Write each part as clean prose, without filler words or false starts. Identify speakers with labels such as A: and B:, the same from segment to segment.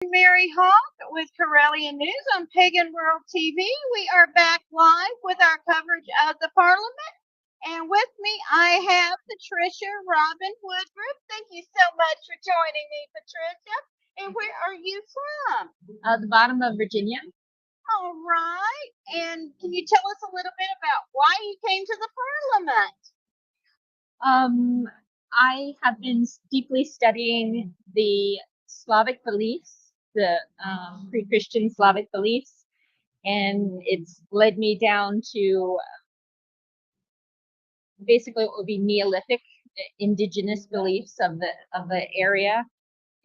A: Mary Hawk with Corellian News on Pagan World TV. We are back live with our coverage of the Parliament. And with me, I have Patricia Robin Woodruff. Thank you so much for joining me, Patricia. And where are you from?
B: The bottom of Virginia.
A: All right. And can you tell us a little bit about why you came to the Parliament?
B: I have been deeply studying the Slavic beliefs, the pre-Christian Slavic beliefs, and it's led me down to basically what would be Neolithic indigenous beliefs of the area,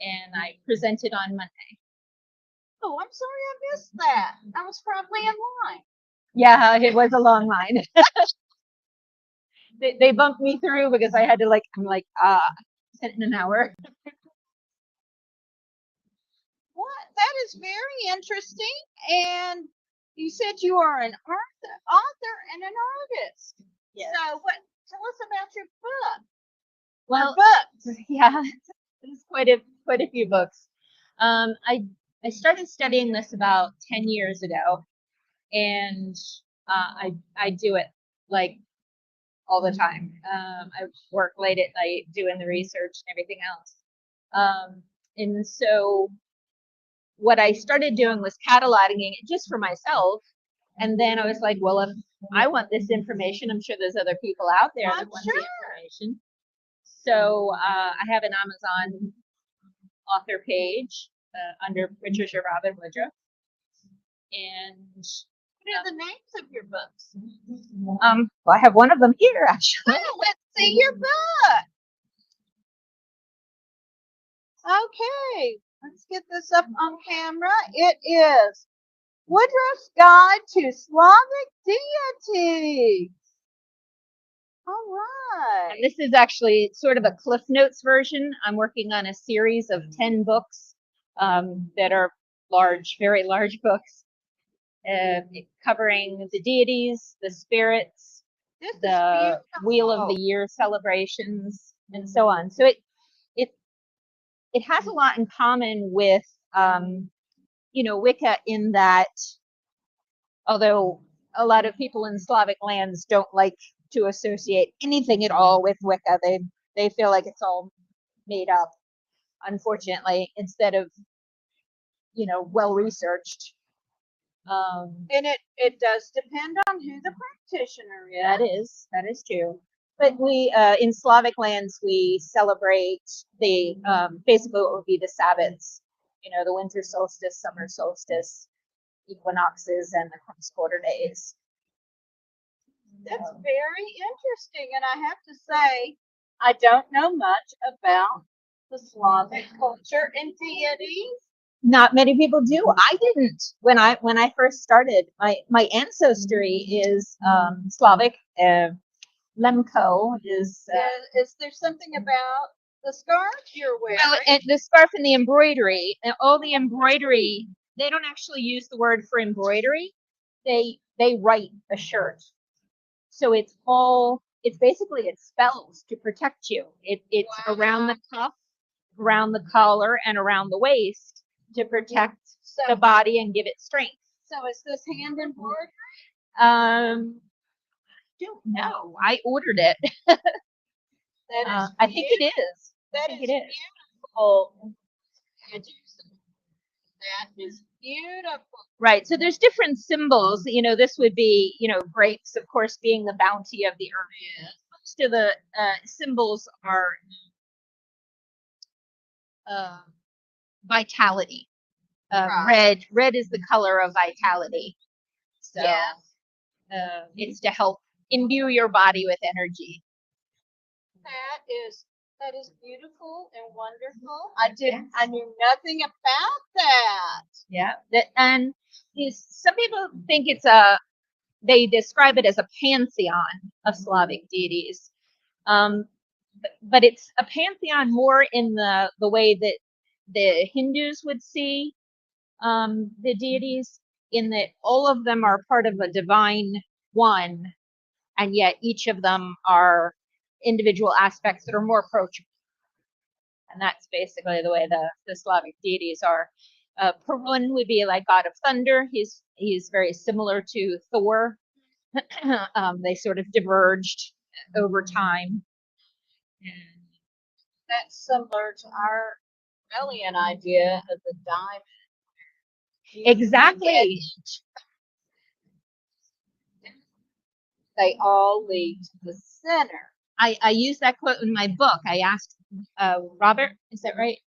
B: and I presented on Monday.
A: Oh, I'm sorry I missed that. I was probably in line.
B: Yeah, it was a long line. They bumped me through because I had to in an hour.
A: What? That is very interesting. And you said you are an author and an artist.
B: Yes.
A: So, what? Tell us about your book.
B: Well,
A: books.
B: Yeah, there's quite a few books. I started studying this about 10 years ago, and I do it like all the time. I work late at night doing the research and everything else. And so what I started doing was cataloging it just for myself. And then I was like, well, if I want this information, I'm sure there's other people out there that want the information. So I have an Amazon author page under Patricia Robin Woodruff. And
A: what are the names of your books?
B: Well, I have one of them here, actually.
A: Oh, let's see your book. Okay, let's get this up on camera. It is Woodruff's Guide to Slavic Deities. All right.
B: And this is actually sort of a Cliff Notes version. I'm working on a series of 10 books that are large, very large books, covering the deities, the spirits, the Wheel of the Year celebrations, and so on. So it has a lot in common with Wicca, in that although a lot of people in Slavic lands don't like to associate anything at all with Wicca, they feel like it's all made up, unfortunately, instead of well researched.
A: And it does depend on who the practitioner is.
B: That is true. But we in Slavic lands, we celebrate the basically what would be the Sabbats, the winter solstice, summer solstice, equinoxes, and the cross quarter days.
A: That's very interesting, and I have to say, I don't know much about the Slavic culture and deities.
B: Not many people do. I didn't when I first started. My ancestry is Slavic. Lemko is.
A: Is there something about the scarf you're wearing?
B: Well, and the scarf and the embroidery, and all the embroidery. They don't actually use the word for embroidery. They write a shirt. So it's basically spells to protect you. It's wow. Around the cuff, around the collar, and around the waist to protect the body and give it strength.
A: So is this hand embroidery?
B: I don't know. I ordered it. I think it is.
A: That is beautiful. That is beautiful.
B: Right. So there's different symbols. This would be, grapes, of course, being the bounty of the earth.
A: Yes.
B: Most of the symbols are vitality. Right. Red is the color of vitality. So it's to help imbue your body with energy.
A: That is beautiful and wonderful. I knew nothing about that.
B: Yeah. And some people think they describe it as a pantheon of Slavic deities. But it's a pantheon more in the way that the Hindus would see the deities, in that all of them are part of a divine one, and yet each of them are individual aspects that are more approachable. And that's basically the way the Slavic deities are. Perun would be like god of thunder. He's very similar to Thor. They sort of diverged over time.
A: That's similar to our alien idea of the diamond.
B: Exactly.
A: They all lead to the center.
B: I use that quote in my book. I asked Robert, is that right?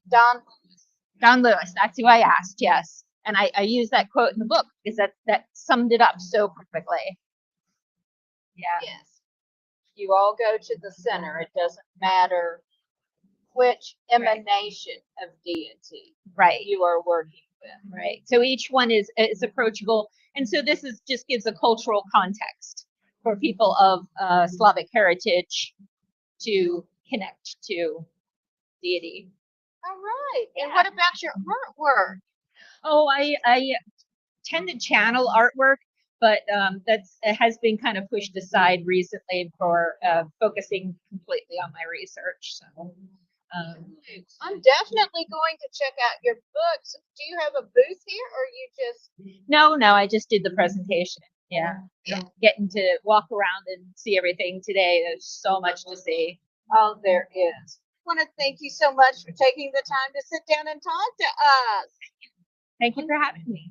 B: Don Lewis. That's who I asked. Yes, and I use that quote in the book because that summed it up so perfectly. Yeah.
A: Yes. You all go to the center. It doesn't matter which emanation of deity
B: Right.
A: you are working with.
B: Right. So each one is approachable, and so this is just gives a cultural context for people of Slavic heritage to connect to deity.
A: All right. And what about your artwork?
B: Oh, I tend to channel artwork, but it has been kind of pushed aside recently for focusing completely on my research. So
A: I'm definitely going to check out your books. Do you have a booth here, or you just?
B: No, I just did the presentation. Yeah. Getting to walk around and see everything today. There's so much to see.
A: Oh, there is. I want to thank you so much for taking the time to sit down and talk to us.
B: Thank you for having me.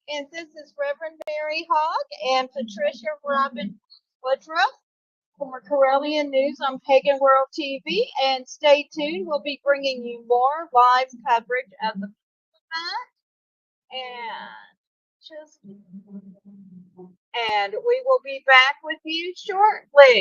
A: And this is Reverend Mary Hogg and Patricia Robin Woodruff for Corellian News on Pagan World TV. And stay tuned. We'll be bringing you more live coverage of the event. And we will be back with you shortly.